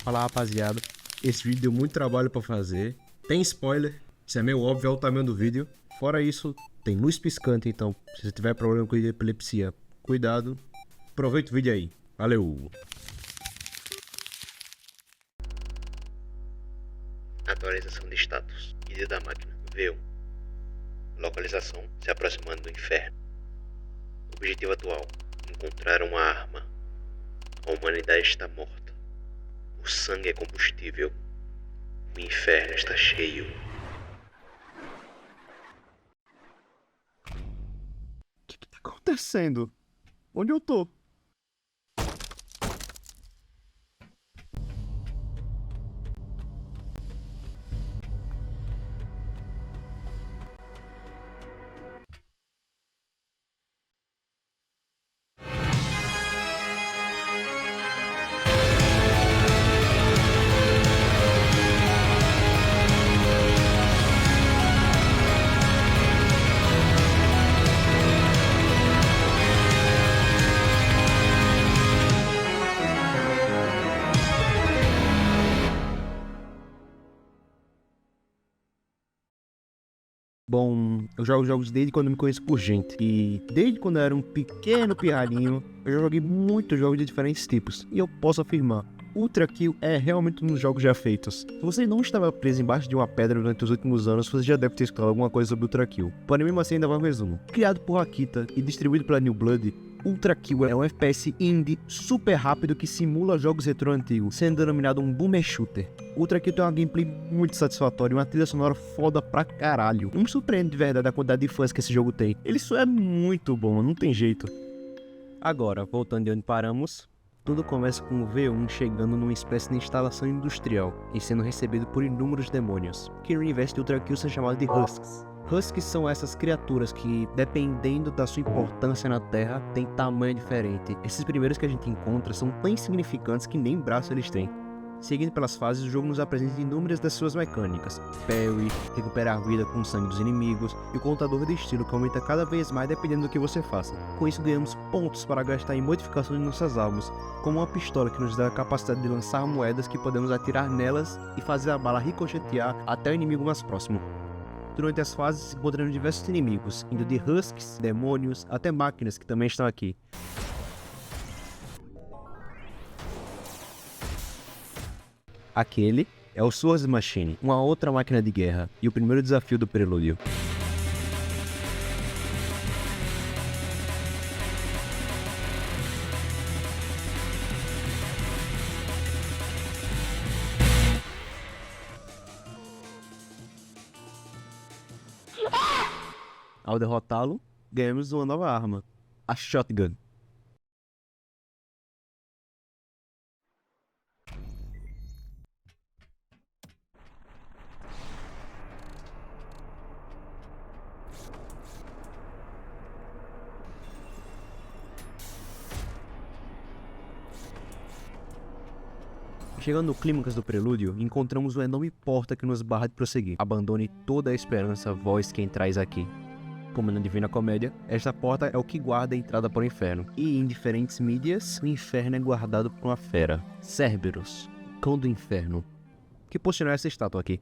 falar, rapaziada, esse vídeo deu muito trabalho pra fazer. Tem spoiler, isso é meio óbvio, é o tamanho do vídeo. Fora isso, tem luz piscante, então se você tiver problema com epilepsia, cuidado. Aproveita o vídeo aí. Valeu! Atualização de status. Guia da máquina. V1. Localização. Se aproximando do inferno. Objetivo atual. Encontrar uma arma. A humanidade está morta. O sangue é combustível. O inferno está cheio. O que tá acontecendo? Onde eu tô? Bom, eu jogo jogos desde quando eu me conheço por gente. E desde quando eu era um pequeno pirralhinho, eu já joguei muitos jogos de diferentes tipos. E eu posso afirmar, Ultra Kill é realmente um dos jogos já feitos. Se você não estava preso embaixo de uma pedra durante os últimos anos, você já deve ter escutado alguma coisa sobre Ultra Kill. Porém, mesmo assim, ainda vai um resumo. Criado por Akita e distribuído pela New Blood, Ultra Kill é um FPS indie super rápido que simula jogos retrô antigos, sendo denominado um boomer shooter. Ultra Kill tem uma gameplay muito satisfatória e uma trilha sonora foda pra caralho. Não me surpreende de verdade a quantidade de fãs que esse jogo tem. Ele só é muito bom, não tem jeito. Agora, voltando de onde paramos, tudo começa com o V1 chegando numa espécie de instalação industrial e sendo recebido por inúmeros demônios, que no universo de Ultra Kill são chamados de Husks. Husks são essas criaturas que, dependendo da sua importância na Terra, têm tamanho diferente. Esses primeiros que a gente encontra são tão insignificantes que nem braço eles têm. Seguindo pelas fases, o jogo nos apresenta inúmeras das suas mecânicas: parry, recuperar vida com o sangue dos inimigos e o contador de estilo que aumenta cada vez mais dependendo do que você faça. Com isso ganhamos pontos para gastar em modificações de nossas armas, como uma pistola que nos dá a capacidade de lançar moedas que podemos atirar nelas e fazer a bala ricochetear até o inimigo mais próximo. Durante as fases encontramos diversos inimigos, indo de husks, demônios, até máquinas que também estão aqui. Aquele é o Swords Machine, uma outra máquina de guerra, e o primeiro desafio do prelúdio. Ao derrotá-lo, ganhamos uma nova arma, a Shotgun. Chegando no clímax do prelúdio, encontramos uma enorme porta que nos barra de prosseguir. Abandone toda a esperança, vós quem traz aqui. Como na Divina Comédia, esta porta é o que guarda a entrada para o inferno. E em diferentes mídias, o inferno é guardado por uma fera, Cerberus, cão do inferno, que posicionou essa estátua aqui.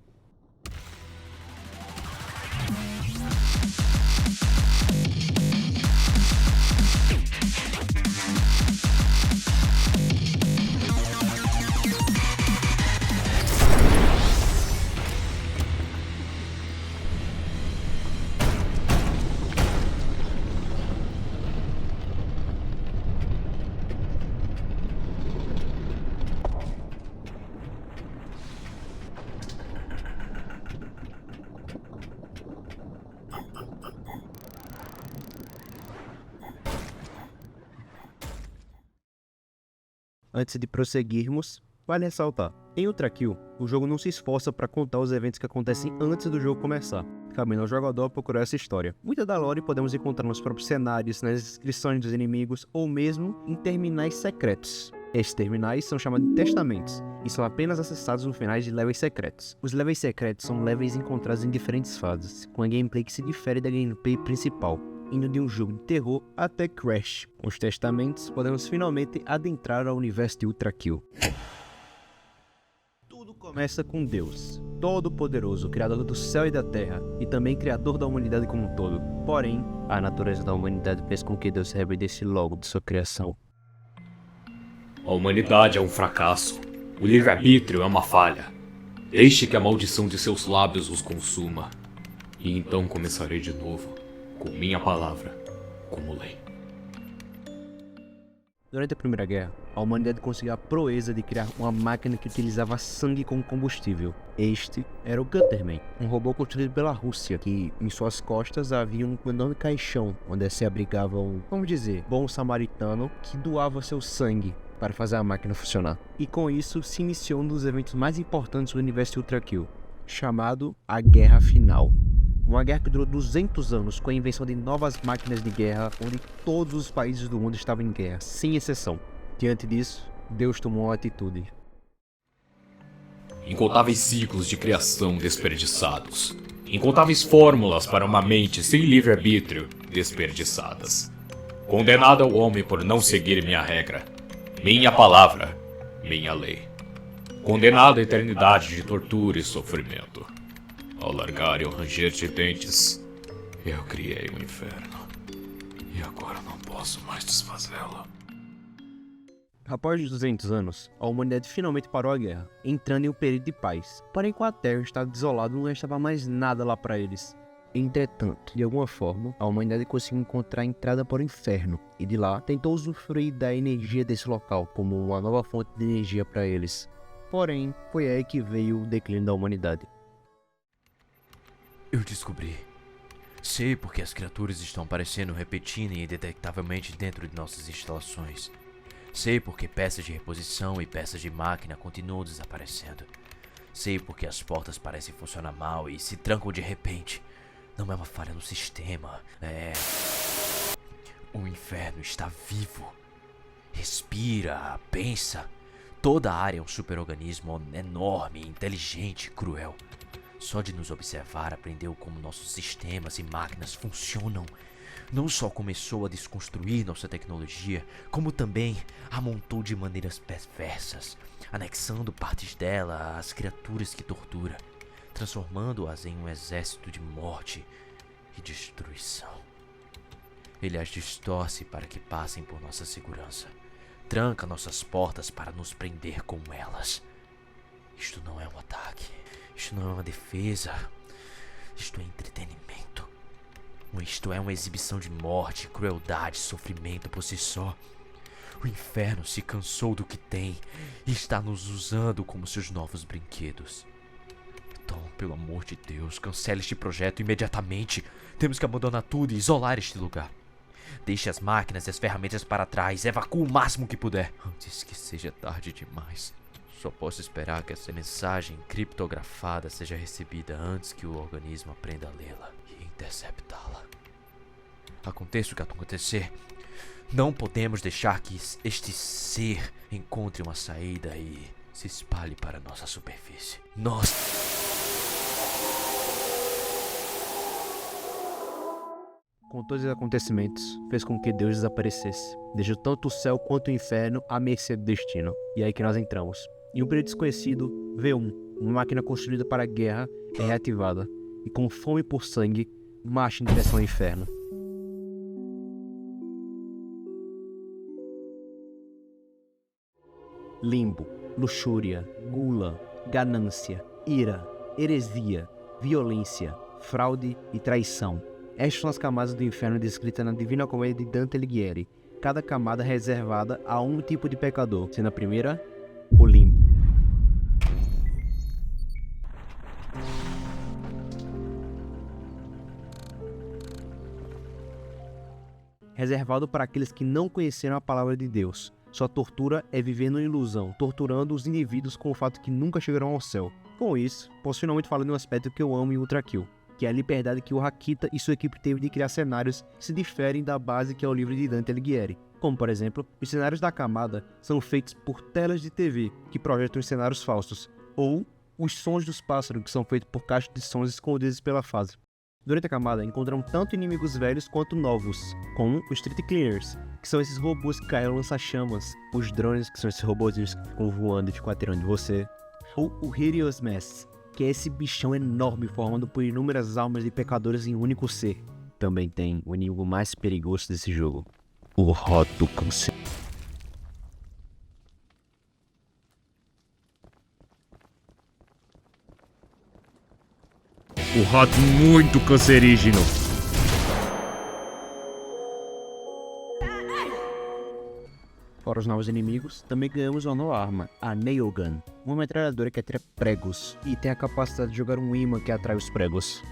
Antes de prosseguirmos, vale ressaltar, em Ultra Kill, o jogo não se esforça para contar os eventos que acontecem antes do jogo começar, cabendo ao jogador procurar essa história. Muita da lore podemos encontrar nos próprios cenários, nas descrições dos inimigos, ou mesmo em terminais secretos. Estes terminais são chamados de testamentos, e são apenas acessados no final de levels secretos. Os levels secretos são levels encontrados em diferentes fases, com a gameplay que se difere da gameplay principal, indo de um jogo de terror até Crash. Com os testamentos, podemos finalmente adentrar ao universo de Ultra Kill. Começa com Deus, Todo-Poderoso, Criador do céu e da terra, e também Criador da humanidade como um todo. Porém, a natureza da humanidade fez com que Deus se arrependesse logo de sua criação. A humanidade é um fracasso. O livre-arbítrio é uma falha. Deixe que a maldição de seus lábios os consuma. E então começarei de novo, com minha palavra, como lei. Durante a Primeira Guerra, a humanidade conseguiu a proeza de criar uma máquina que utilizava sangue como combustível. Este era o Gutterman, um robô construído pela Rússia, que em suas costas havia um enorme caixão, onde se abrigava um, vamos dizer, bom samaritano que doava seu sangue para fazer a máquina funcionar. E com isso se iniciou um dos eventos mais importantes do universo de Ultra Kill, chamado a Guerra Final. Uma guerra que durou 200 anos, com a invenção de novas máquinas de guerra, onde todos os países do mundo estavam em guerra, sem exceção. Diante disso, Deus tomou uma atitude. Incontáveis ciclos de criação desperdiçados. Incontáveis fórmulas para uma mente sem livre-arbítrio desperdiçadas. Condenado ao homem por não seguir minha regra. Minha palavra, minha lei. Condenado à eternidade de tortura e sofrimento. Ao largar e ao ranger de dentes, eu criei o inferno. E agora não posso mais desfazê-lo. Após 200 anos, a humanidade finalmente parou a guerra, entrando em um período de paz. Porém, com a Terra estava desolada, não restava mais nada lá para eles. Entretanto, de alguma forma, a humanidade conseguiu encontrar a entrada para o inferno, e de lá tentou usufruir da energia desse local como uma nova fonte de energia para eles. Porém, foi aí que veio o declínio da humanidade. Eu descobri. Sei porque as criaturas estão aparecendo repetindo e indetectavelmente dentro de nossas instalações. Sei porque peças de reposição e peças de máquina continuam desaparecendo. Sei porque as portas parecem funcionar mal e se trancam de repente. Não é uma falha no sistema, O inferno está vivo. Respira, pensa. Toda a área é um super-organismo enorme, inteligente e cruel. Só de nos observar aprendeu como nossos sistemas e máquinas funcionam. Não só começou a desconstruir nossa tecnologia, como também a montou de maneiras perversas, anexando partes dela às criaturas que tortura, transformando-as em um exército de morte e destruição. Ele as distorce para que passem por nossa segurança, tranca nossas portas para nos prender com elas. Isto não é um ataque. Isto não é uma defesa. Isto é entretenimento. Isto é uma exibição de morte, crueldade, sofrimento por si só. O inferno se cansou do que tem e está nos usando como seus novos brinquedos. Então, pelo amor de Deus, cancele este projeto imediatamente. Temos que abandonar tudo e isolar este lugar. Deixe as máquinas e as ferramentas para trás. Evacue o máximo que puder, antes que seja tarde demais. Só posso esperar que essa mensagem criptografada seja recebida antes que o organismo aprenda a lê-la e interceptá-la. Aconteça o que acontecer, não podemos deixar que este ser encontre uma saída e se espalhe para nossa superfície. Com todos os acontecimentos, fez com que Deus desaparecesse. Deixou tanto o céu quanto o inferno à mercê do destino. E é aí que nós entramos. Em um período desconhecido, V1, uma máquina construída para a guerra, é reativada. E com fome por sangue, marcha em direção ao inferno. Limbo, luxúria, gula, ganância, ira, heresia, violência, fraude e traição. Estas são as camadas do inferno descritas na Divina Comédia de Dante Alighieri. Cada camada é reservada a um tipo de pecador, sendo a primeira, o limbo. Reservado para aqueles que não conheceram a palavra de Deus. Sua tortura é viver numa ilusão, torturando os indivíduos com o fato que nunca chegarão ao céu. Com isso, posso finalmente falar de um aspecto que eu amo em Ultra Kill, que é a liberdade que o Hakita e sua equipe teve de criar cenários que se diferem da base que é o livro de Dante Alighieri. Como, por exemplo, os cenários da camada são feitos por telas de TV, que projetam os cenários falsos, ou os sons dos pássaros, que são feitos por caixas de sons escondidos pela fase. Durante a camada, encontramos tanto inimigos velhos quanto novos, como os Street Cleaners, que são esses robôs que caem lança-chamas, os drones, que são esses robôzinhos que ficam voando e ficam atirando de você, ou o Hideous Mass, que é esse bichão enorme formado por inúmeras almas de pecadores em um único ser. Também tem o inimigo mais perigoso desse jogo, o Rato Câncer. O rato muito cancerígeno. Fora os novos inimigos, também ganhamos uma nova arma, a Nail Gun, uma metralhadora que atira pregos e tem a capacidade de jogar um imã que atrai os pregos.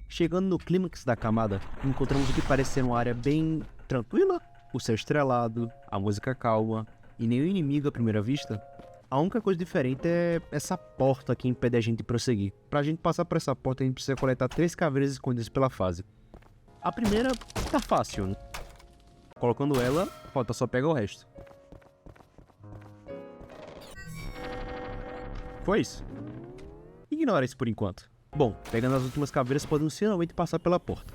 Chegando no clímax da camada, encontramos o que parece ser uma área bem tranquila, o céu estrelado, a música calma e nenhum inimigo à primeira vista. A única coisa diferente é essa porta que impede a gente de prosseguir. Pra gente passar por essa porta, a gente precisa coletar 3 caveiras escondidas pela fase. A primeira tá fácil, né? Colocando ela, falta só pegar o resto. Foi isso. Ignora isso por enquanto. Bom, pegando as últimas caveiras, podemos finalmente passar pela porta.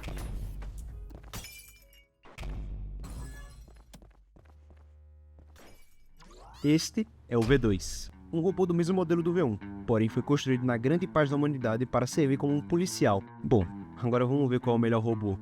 Este é o V2, um robô do mesmo modelo do V1, porém foi construído na grande paz da humanidade para servir como um policial. Bom, agora vamos ver qual é o melhor robô.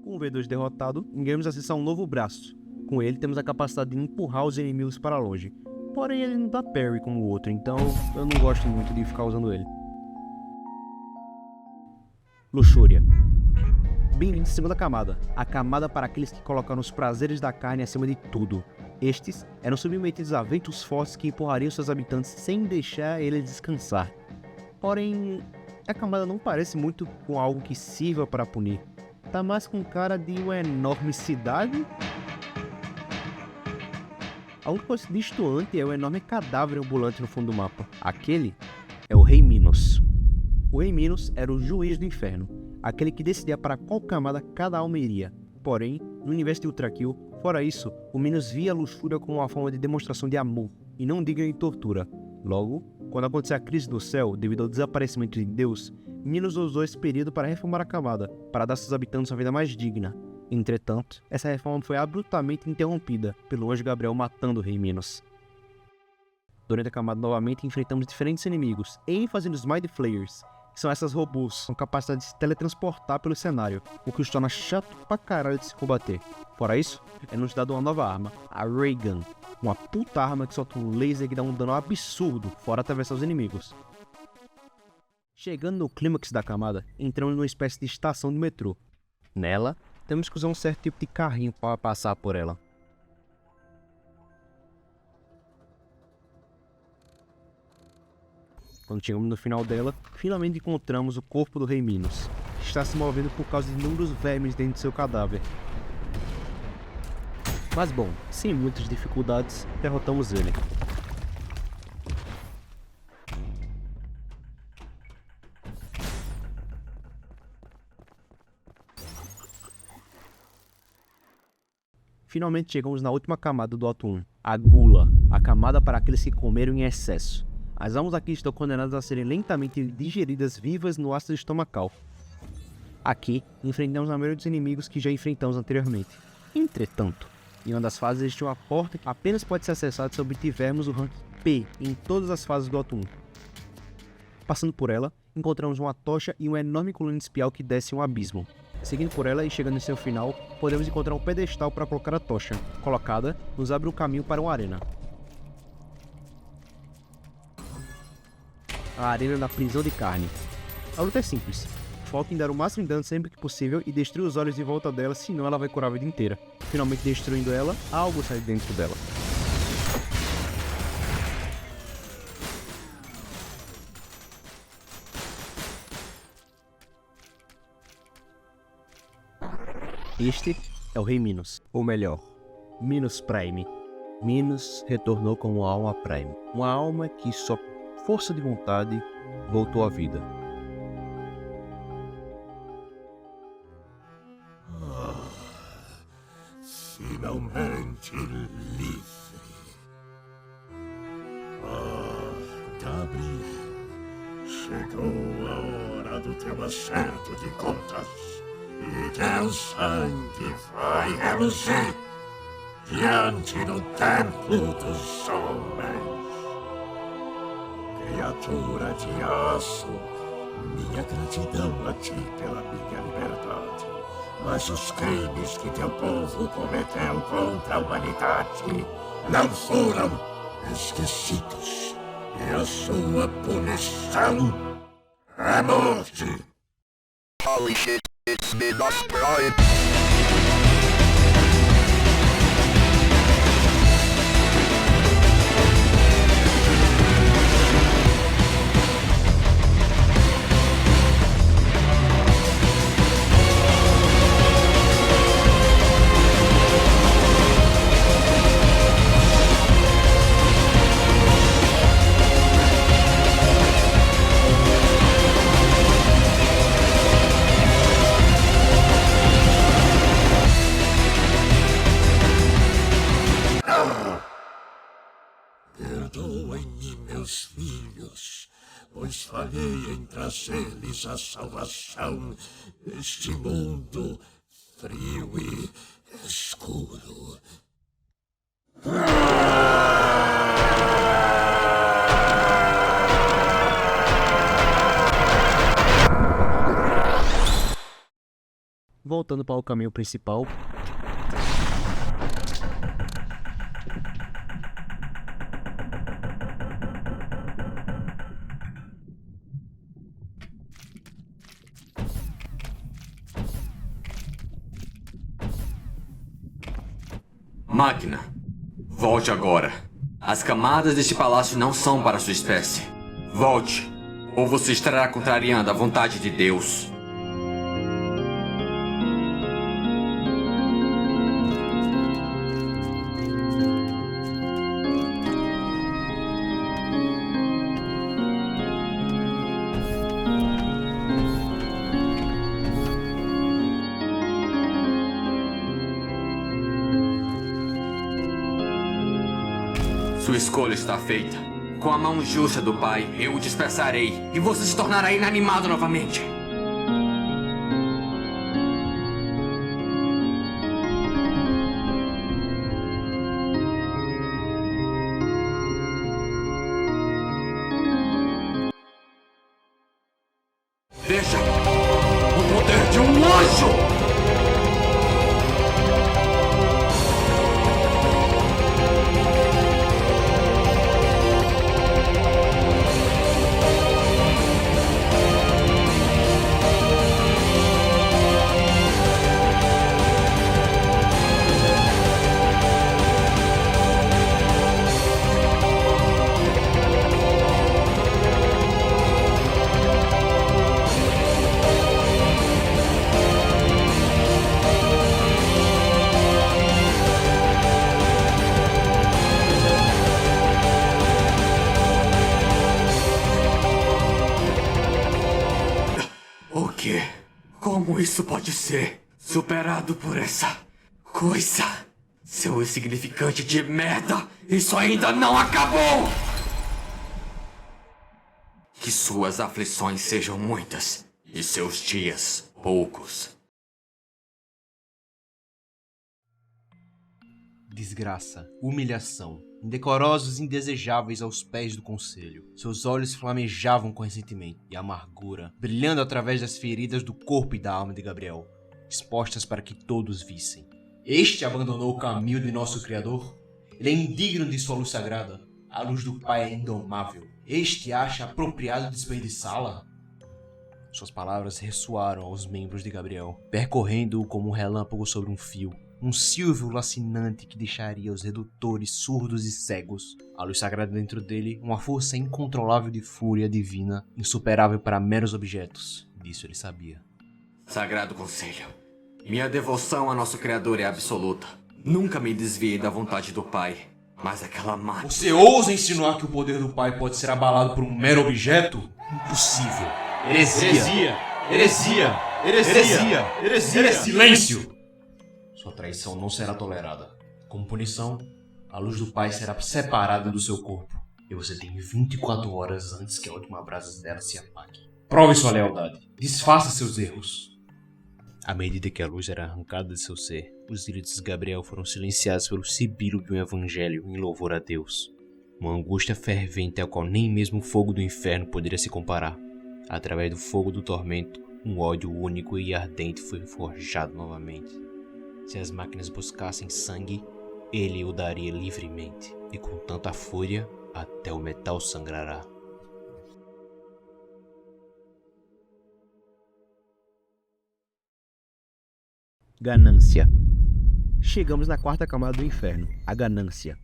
Com o V2 derrotado, ganhamos acesso a um novo braço. Com ele temos a capacidade de empurrar os inimigos para longe. Porém ele não dá parry como o outro, então eu não gosto muito de ficar usando ele. Luxúria. Bem-vindo à segunda camada, a camada para aqueles que colocaram os prazeres da carne acima de tudo. Estes eram submetidos a ventos fortes que empurrariam seus habitantes sem deixar eles descansar. Porém, a camada não parece muito com algo que sirva para punir. Tá mais com cara de uma enorme cidade. A única coisa destoante é o enorme cadáver ambulante no fundo do mapa. Aquele é o Rei Minos. O Rei Minos era o juiz do inferno, aquele que decidia para qual camada cada alma iria. Porém, no universo de Ultra Kill, fora isso, o Minos via a luxúria como uma forma de demonstração de amor, e não digna de tortura. Logo, quando aconteceu a crise do céu devido ao desaparecimento de Deus, Minos usou esse período para reformar a camada, para dar a seus habitantes uma vida mais digna. Entretanto, essa reforma foi abruptamente interrompida pelo anjo Gabriel matando o Rei Minos. Durante a camada novamente enfrentamos diferentes inimigos, ênfase nos Mind Flayers, que são essas robôs com capacidade de se teletransportar pelo cenário, o que os torna chato pra caralho de se combater. Fora isso, é nos dado uma nova arma, a Ray Gun, uma puta arma que solta um laser que dá um dano absurdo, fora atravessar os inimigos. Chegando no clímax da camada, entramos numa espécie de estação de metrô. Nela, temos que usar um certo tipo de carrinho para passar por ela. Quando chegamos no final dela, finalmente encontramos o corpo do Rei Minos, que está se movendo por causa de inúmeros vermes dentro de seu cadáver. Mas bom, sem muitas dificuldades, derrotamos ele. Finalmente chegamos na última camada do Ato 1, a Gula, a camada para aqueles que comeram em excesso. As almas aqui estão condenadas a serem lentamente digeridas vivas no ácido estomacal. Aqui, enfrentamos a maioria dos inimigos que já enfrentamos anteriormente. Entretanto, em uma das fases existe uma porta que apenas pode ser acessada se obtivermos o rank P em todas as fases do Ato 1. Passando por ela, encontramos uma tocha e uma enorme coluna espial que desce um abismo. Seguindo por ela e chegando em seu final, podemos encontrar um pedestal para colocar a tocha. Colocada, nos abre o caminho para uma arena. A arena da prisão de carne. A luta é simples. Foca em dar o máximo de dano sempre que possível e destruir os olhos em volta dela, senão ela vai curar a vida inteira. Finalmente destruindo ela, algo sai dentro dela. Este é o Rei Minos, ou melhor, Minos Prime. Minos retornou como alma Prime, uma alma que só por força de vontade voltou à vida. Finalmente livre. Gabriel, chegou a hora do teu acerto de contas. E teu sangue vai reluzir diante do templo dos homens. Criatura de aço, minha gratidão a ti pela minha liberdade. Mas os crimes que teu povo cometeu contra a humanidade não foram esquecidos. E a sua punição é morte. Holy shit, it's Minos Prime. Perdoem-me, meus filhos, pois falhei em trazer-lhes a salvação neste mundo frio e escuro. Voltando para o caminho principal, Máquina, volte agora. As camadas deste palácio não são para sua espécie. Volte, ou você estará contrariando a vontade de Deus. Sua escolha está feita. Com a mão justa do Pai, eu o dispersarei e você se tornará inanimado novamente. Veja o poder de um anjo! O quê? Como isso pode ser superado por essa coisa? Seu insignificante de merda! Isso ainda não acabou! Que suas aflições sejam muitas e seus dias poucos. Desgraça, humilhação, indecorosos e indesejáveis aos pés do conselho. Seus olhos flamejavam com ressentimento e amargura, brilhando através das feridas do corpo e da alma de Gabriel, expostas para que todos vissem. Este abandonou o caminho de nosso Criador? Ele é indigno de sua luz sagrada. A luz do Pai é indomável. Este acha apropriado desperdiçá-la? Suas palavras ressoaram aos membros de Gabriel, percorrendo-o como um relâmpago sobre um fio. Um silvio lacinante que deixaria os redutores surdos e cegos. A luz sagrada dentro dele, uma força incontrolável de fúria divina, insuperável para meros objetos. Disso ele sabia. Sagrado Conselho, minha devoção a nosso Criador é absoluta. Nunca me desviei da vontade do Pai. Mas aquela máquina... Você ousa insinuar que o poder do Pai pode ser abalado por um mero objeto? Impossível. Heresia! Heresia! Heresia! Heresia! Silêncio! Sua traição não será tolerada. Como punição, a luz do Pai será separada do seu corpo. E você tem 24 horas antes que a última brasa dela se apague. Prove sua lealdade. Desfaça seus erros. À medida que a luz era arrancada de seu ser, os gritos de Gabriel foram silenciados pelo sibilo de um evangelho em louvor a Deus. Uma angústia fervente ao qual nem mesmo o fogo do inferno poderia se comparar. Através do fogo do tormento, um ódio único e ardente foi forjado novamente. Se as máquinas buscassem sangue, ele o daria livremente, e com tanta fúria, até o metal sangrará. Ganância. Chegamos na quarta camada do inferno, a ganância.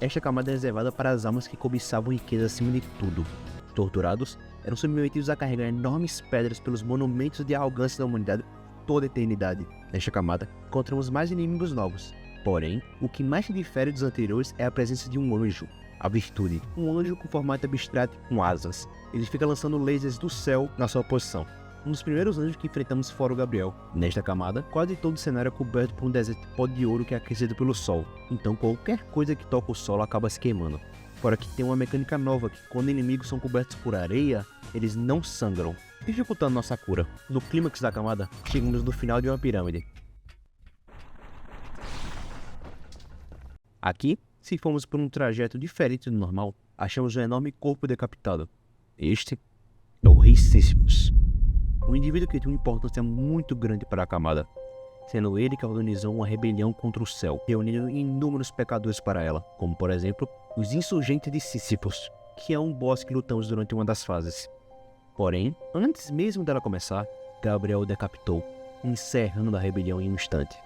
Esta camada é reservada para as almas que cobiçavam riqueza acima de tudo. Os torturados eram submetidos a carregar enormes pedras pelos monumentos de arrogância da humanidade toda a eternidade. Nesta camada, encontramos mais inimigos novos. Porém, o que mais se difere dos anteriores é a presença de um anjo, a virtude. Um anjo com formato abstrato com asas. Ele fica lançando lasers do céu na sua posição. Um dos primeiros anjos que enfrentamos fora o Gabriel. Nesta camada, quase todo o cenário é coberto por um deserto de pó de ouro que é aquecido pelo sol. Então qualquer coisa que toca o solo acaba se queimando. Fora que tem uma mecânica nova que quando inimigos são cobertos por areia, eles não sangram, dificultando nossa cura. No clímax da camada, chegamos no final de uma pirâmide. Aqui, se formos por um trajeto diferente do normal, achamos um enorme corpo decapitado. Este é o Rei Sísifos, um indivíduo que tem uma importância muito grande para a camada, sendo ele que organizou uma rebelião contra o céu, reunindo inúmeros pecadores para ela, como por exemplo, os insurgentes de Sísifos, que é um boss que lutamos durante uma das fases. Porém, antes mesmo dela começar, Gabriel o decapitou, encerrando a rebelião em um instante.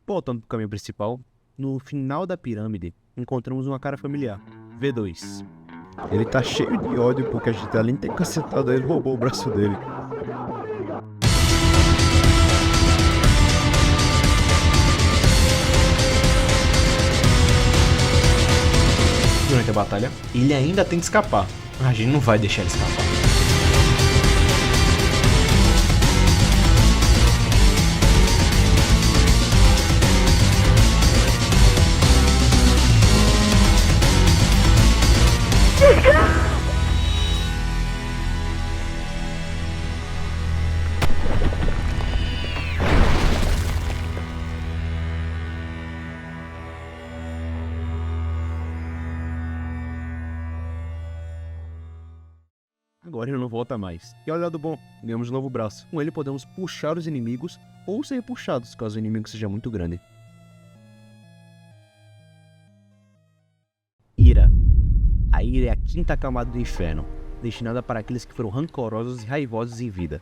Voltando para o caminho principal, no final da pirâmide, encontramos uma cara familiar, V2. Ele tá cheio de ódio porque a gente, além de ter cacetado ele, roubou o braço dele. Durante a batalha, ele ainda tem que escapar. A gente não vai deixar ele escapar. Agora ele não volta mais. E olha do bom, ganhamos um novo braço. Com ele podemos puxar os inimigos ou ser puxados caso o inimigo seja muito grande. Ira. A ira é a quinta camada do inferno, destinada para aqueles que foram rancorosos e raivosos em vida.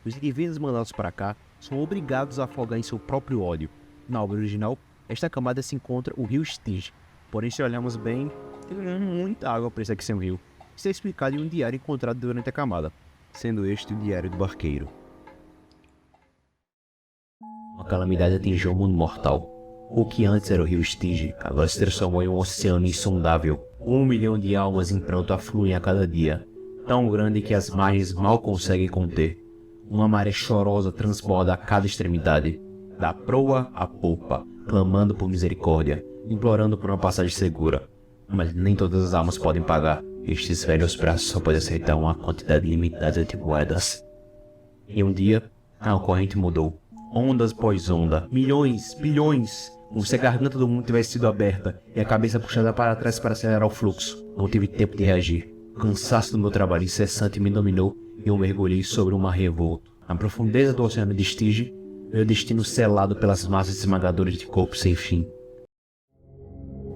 Os indivíduos mandados para cá são obrigados a afogar em seu próprio ódio. Na obra original, esta camada se encontra o rio Stygia. Porém, se olharmos bem, tem muita água para isso aqui ser um rio. Isso é explicado em um diário encontrado durante a camada, sendo este o diário do barqueiro. Uma calamidade atingiu o mundo mortal. O que antes era o rio Stygia, agora se transformou em um oceano insondável. 1 milhão de almas em pranto afluem a cada dia, tão grande que as margens mal conseguem conter. Uma maré chorosa transborda a cada extremidade, da proa à polpa, clamando por misericórdia, implorando por uma passagem segura. Mas nem todas as almas podem pagar. Estes velhos braços só podem aceitar uma quantidade limitada de moedas. E um dia, a corrente mudou. Ondas após onda, milhões, bilhões. Como se a garganta do mundo tivesse sido aberta e a cabeça puxada para trás para acelerar o fluxo. Não tive tempo de reagir. O cansaço do meu trabalho incessante me dominou e eu mergulhei sobre um mar revolto. Na profundeza do oceano de Stygia, meu destino selado pelas massas esmagadoras de corpos sem fim.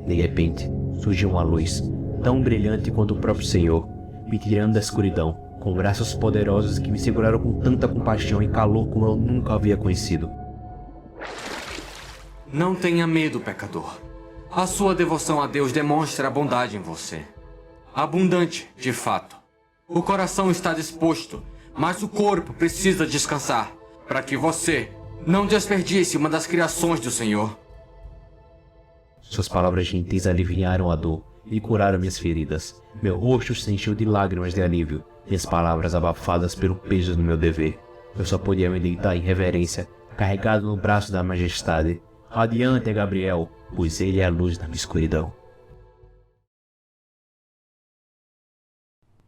De repente, surgiu uma luz, tão brilhante quanto o próprio Senhor, me tirando da escuridão, com braços poderosos que me seguraram com tanta compaixão e calor como eu nunca havia conhecido. Não tenha medo, pecador. A sua devoção a Deus demonstra a bondade em você. Abundante, de fato. O coração está disposto, mas o corpo precisa descansar, para que você Não desperdice uma das criações do Senhor. Suas palavras gentis aliviaram a dor e curaram minhas feridas. Meu rosto se encheu de lágrimas de alívio, minhas palavras abafadas pelo peso do meu dever. Eu só podia me deitar em reverência, carregado no braço da majestade. Radiante é Gabriel, pois ele é a luz da minha escuridão.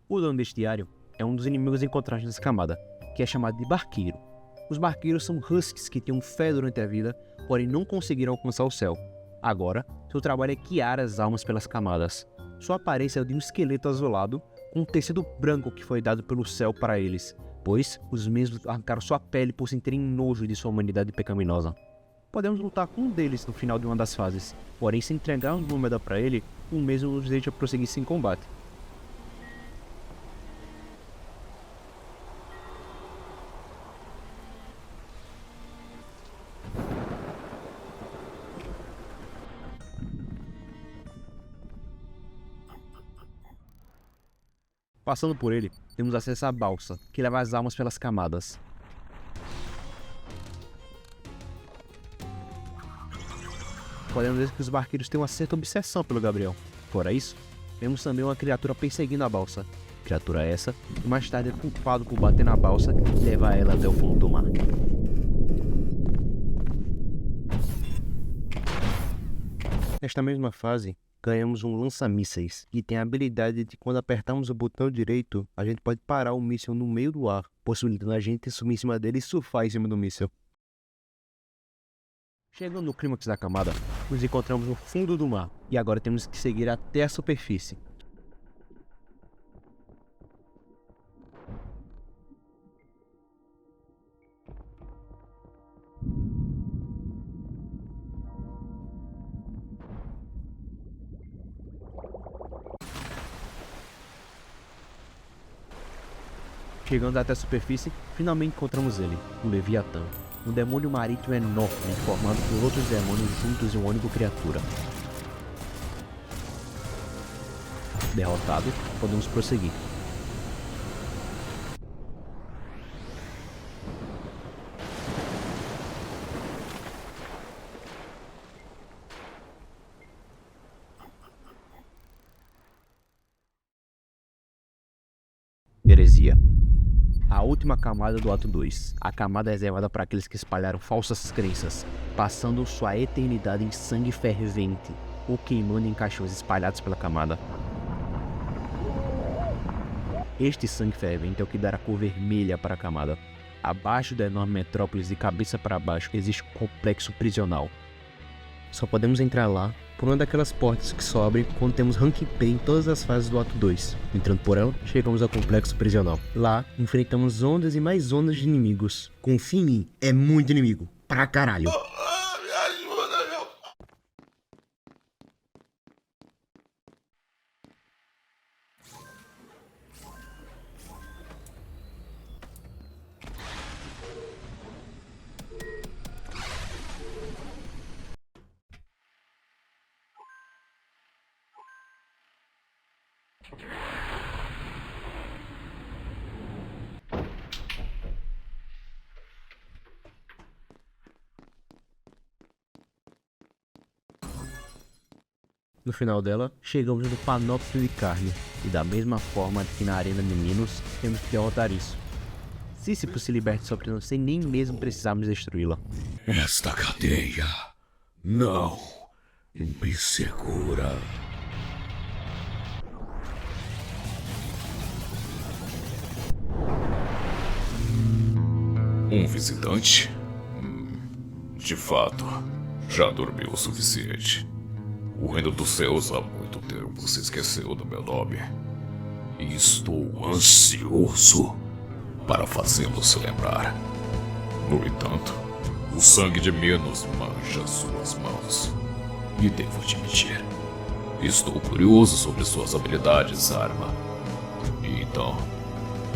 O dono deste diário é um dos inimigos encontrados nessa camada, que é chamado de Barqueiro. Os Barqueiros são Huskies que tinham fé durante a vida, porém não conseguiram alcançar o céu. Agora, seu trabalho é guiar as almas pelas camadas. Sua aparência é de um esqueleto azulado, com um tecido branco que foi dado pelo céu para eles, pois os mesmos arrancaram sua pele por sentirem nojo de sua humanidade pecaminosa. Podemos lutar com um deles no final de uma das fases, porém se entregarmos uma moeda para ele, o mesmo nos deixa prosseguir sem combate. Passando por ele, temos acesso à balsa, que leva as almas pelas camadas. Podemos ver que os barqueiros têm uma certa obsessão pelo Gabriel. Fora isso, vemos também uma criatura perseguindo a balsa. Criatura essa, que mais tarde é culpado por bater na balsa e levar ela até o fundo do mar. Nesta mesma fase, ganhamos um lança-mísseis, que tem a habilidade de quando apertarmos o botão direito, a gente pode parar o míssil no meio do ar, possibilitando a gente subir em cima dele e surfar em cima do míssil. Chegando no clímax da camada, nos encontramos no fundo do mar, e agora temos que seguir até a superfície. Chegando até a superfície, finalmente encontramos ele, o Leviatã, um demônio marítimo enorme formado por outros demônios juntos em uma única criatura. Derrotado, podemos prosseguir. Heresia. A última camada do ato 2, a camada reservada para aqueles que espalharam falsas crenças, passando sua eternidade em sangue fervente ou queimando em caixões espalhados pela camada. Este sangue fervente é o que dará cor vermelha para a camada. Abaixo da enorme metrópolis, de cabeça para baixo, existe um complexo prisional. Só podemos entrar lá por uma daquelas portas que só abrem quando temos rank P em todas as fases do ato 2. Entrando por ela, chegamos ao complexo prisional. Lá, enfrentamos ondas e mais ondas de inimigos. Confia em mim, é muito inimigo. Pra caralho. No final dela, chegamos no panóptero de carne, e da mesma forma que na Arena de Minos, temos que derrotar isso. Sísifo se liberta de sua prisão sem nem mesmo precisarmos destruí-la. Esta cadeia não me segura. Um visitante? De fato, já dormiu o suficiente. O reino dos céus há muito tempo se esqueceu do meu nome. E estou ansioso para fazê-lo se lembrar. No entanto, o sangue de Minos mancha suas mãos. E devo admitir, estou curioso sobre suas habilidades, arma. E então,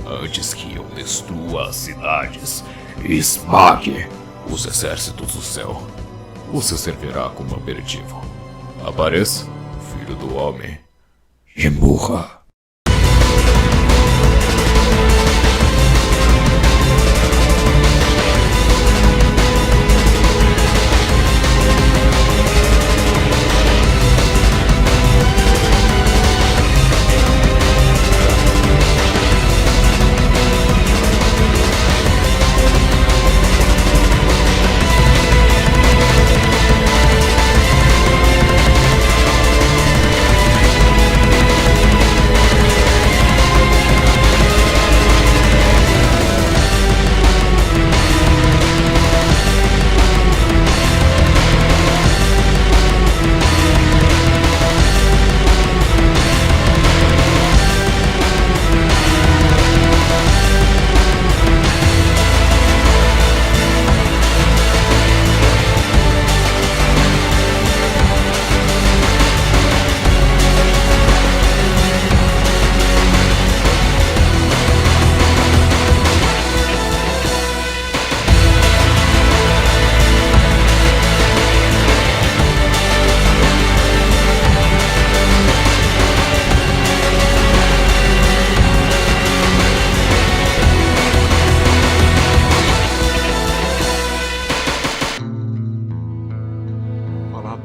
antes que eu destrua as cidades e esmague os exércitos do céu, você servirá como aperitivo. Apareça, filho do homem, e morra.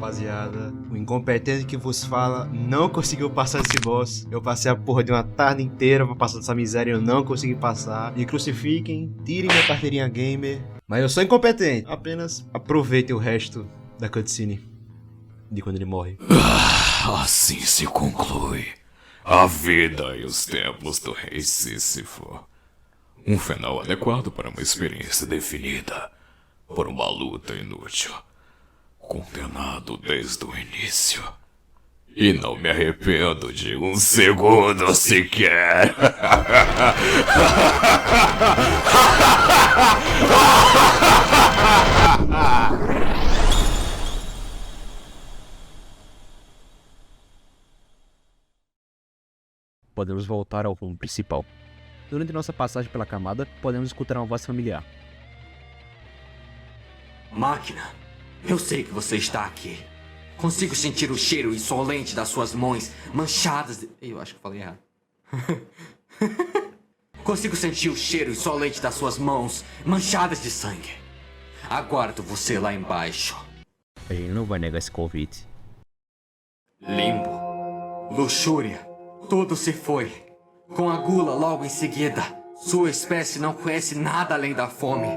rapaziada. O incompetente que vos fala não conseguiu passar esse boss. Eu passei a porra de uma tarde inteira pra passar dessa miséria e eu não consegui passar. Me crucifiquem, tirem minha carteirinha gamer. Mas eu sou incompetente. Apenas aproveitem o resto da cutscene de quando ele morre. Assim se conclui a vida e os tempos do rei Sísifo. Um final adequado para uma experiência definida por uma luta inútil. Condenado desde o início. E não me arrependo de um segundo sequer. Podemos voltar ao rumo principal. Durante nossa passagem pela camada, podemos escutar uma voz familiar. Máquina, eu sei que você está aqui. Consigo sentir o cheiro insolente das suas mãos manchadas de... Eu acho que falei errado. Consigo sentir o cheiro insolente das suas mãos manchadas de sangue. Aguardo você lá embaixo. A gente não vai negar esse convite. Limbo, luxúria, tudo se foi. Com a gula logo em seguida. Sua espécie não conhece nada além da fome.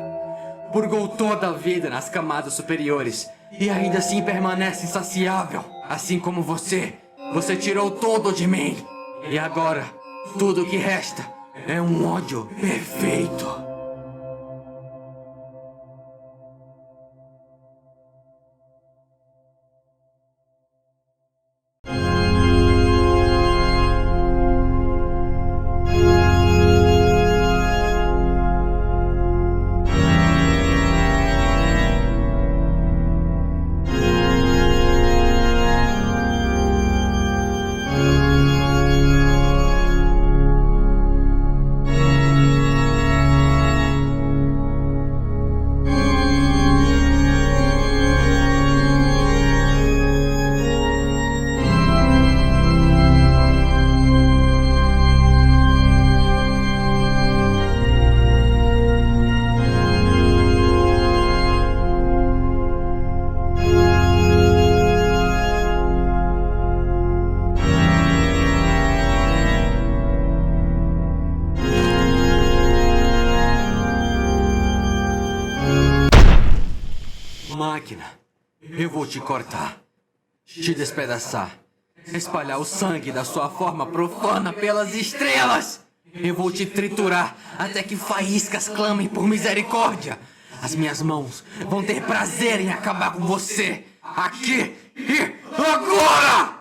Purgou toda a vida nas camadas superiores e ainda assim permanece insaciável. Assim como você. Você tirou tudo de mim. E agora, tudo o que resta é um ódio perfeito. Máquina, eu vou te cortar, te despedaçar, espalhar o sangue da sua forma profana pelas estrelas. Eu vou te triturar até que faíscas clamem por misericórdia. As minhas mãos vão ter prazer em acabar com você, aqui e agora!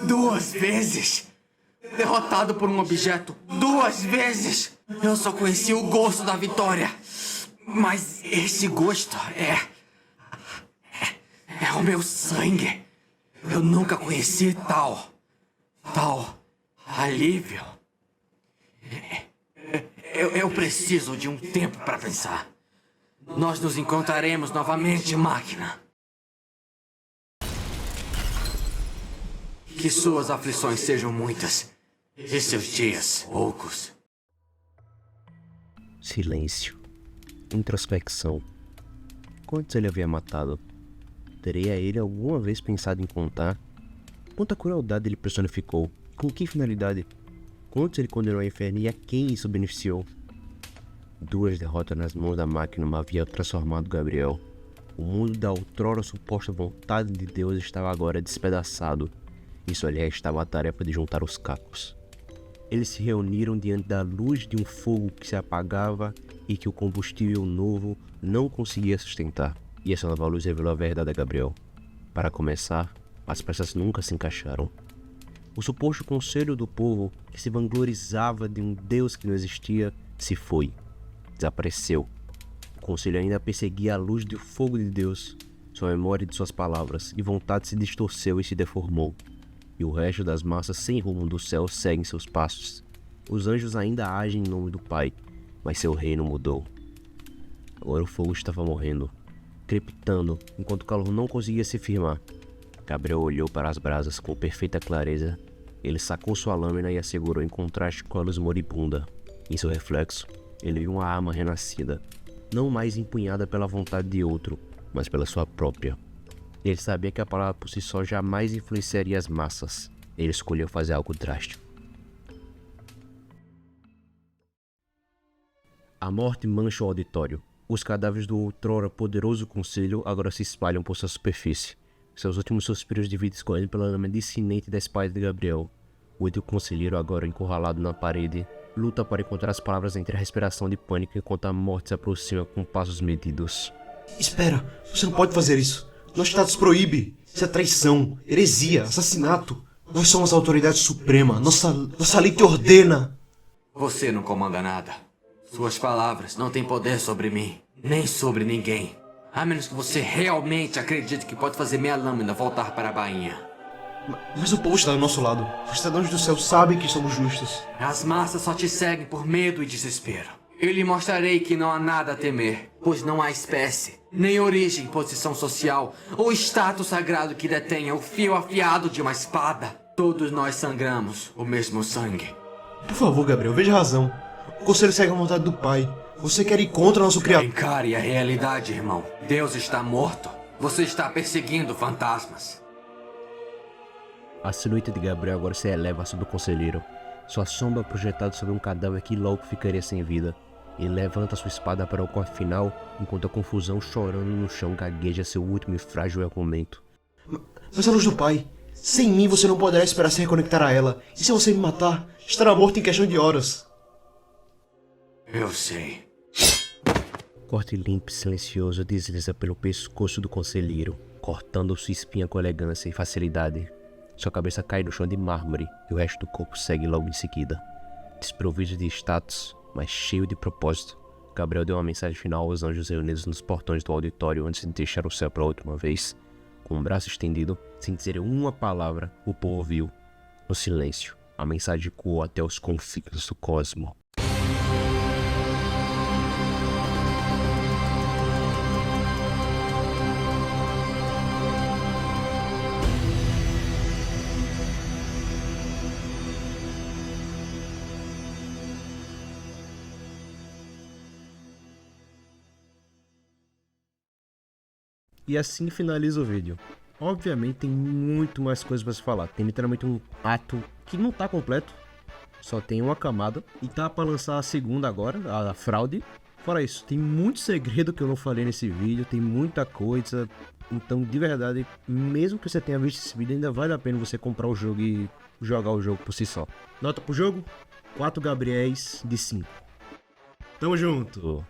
Duas vezes! Derrotado por um objeto 2 vezes! Eu só conheci o gosto da vitória. Mas esse gosto é o meu sangue. Eu nunca conheci tal alívio. Eu preciso de um tempo para pensar. Nós nos encontraremos novamente, máquina. Que suas aflições sejam muitas e seus dias poucos. Silêncio. Introspecção. Quantos ele havia matado? Teria ele alguma vez pensado em contar? Quanta crueldade ele personificou? Com que finalidade? Quantos ele condenou ao inferno e a quem isso beneficiou? 2 derrotas nas mãos da máquina haviam transformado Gabriel. O mundo da outrora suposta vontade de Deus estava agora despedaçado, e só lhe restava a tarefa de juntar os cacos. Eles se reuniram diante da luz de um fogo que se apagava e que o combustível novo não conseguia sustentar. E essa nova luz revelou a verdade a Gabriel. Para começar, as peças nunca se encaixaram. O suposto conselho do povo, que se vanglorizava de um Deus que não existia, se foi. Desapareceu. O conselho ainda perseguia a luz do fogo de Deus. Sua memória de suas palavras e vontade se distorceu e se deformou. E o resto das massas sem rumo do céu seguem seus passos. Os anjos ainda agem em nome do Pai, mas seu reino mudou. Agora o fogo estava morrendo, crepitando, enquanto o calor não conseguia se firmar. Gabriel olhou para as brasas com perfeita clareza. Ele sacou sua lâmina e a segurou em contraste com a luz moribunda. Em seu reflexo, ele viu uma arma renascida, não mais empunhada pela vontade de outro, mas pela sua própria. Ele sabia que a palavra por si só jamais influenciaria as massas. Ele escolheu fazer algo drástico. A morte mancha o auditório. Os cadáveres do outrora poderoso conselho agora se espalham por sua superfície. Seus últimos suspiros de vida escorrendo pela lâmina dissinente da espada de Gabriel. O útil conselheiro, agora encurralado na parede, luta para encontrar as palavras entre a respiração de pânico enquanto a morte se aproxima com passos medidos. Espera, você não pode fazer isso. Nosso status proíbe. Isso é traição, heresia, assassinato. Nós somos a autoridade suprema. Nossa lei te ordena. Você não comanda nada. Suas palavras não têm poder sobre mim, nem sobre ninguém. A menos que você realmente acredite que pode fazer minha lâmina voltar para a bainha. Mas o povo está do nosso lado. Os cidadãos do céu sabem que somos justos. As massas só te seguem por medo e desespero. Eu lhe mostrarei que não há nada a temer, pois não há espécie, nem origem, posição social ou status sagrado que detenha o fio afiado de uma espada. Todos nós sangramos o mesmo sangue. Por favor, Gabriel, veja a razão. O conselho segue a vontade do Pai. Você quer ir contra nosso Criador. Encare a realidade, irmão. Deus está morto. Você está perseguindo fantasmas. A silhueta de Gabriel agora se eleva sobre o conselheiro. Sua sombra projetada sobre um cadáver que logo ficaria sem vida. Ele levanta sua espada para o corte final, enquanto a confusão chorando no chão gagueja seu último e frágil argumento. Mas a luz do Pai. Sem mim você não poderá esperar se reconectar a ela. E se você me matar, estará morto em questão de horas. Eu sei. Corte limpo e silencioso desliza pelo pescoço do conselheiro, cortando sua espinha com elegância e facilidade. Sua cabeça cai no chão de mármore e o resto do corpo segue logo em seguida. Desprovido de status, mas cheio de propósito, Gabriel deu uma mensagem final aos anjos reunidos nos portões do auditório antes de deixar o céu pela última vez. Com o braço estendido, sem dizer uma palavra, o povo ouviu. No silêncio, a mensagem ecoou até os confins do cosmo. E assim finaliza o vídeo. Obviamente tem muito mais coisas pra se falar. Tem literalmente um ato que não tá completo. Só tem uma camada. E tá pra lançar a segunda agora, a fraude. Fora isso, tem muito segredo que eu não falei nesse vídeo. Tem muita coisa. Então, de verdade, mesmo que você tenha visto esse vídeo, ainda vale a pena você comprar o jogo e jogar o jogo por si só. Nota pro jogo? 4 Gabriéis de 5. Tamo junto!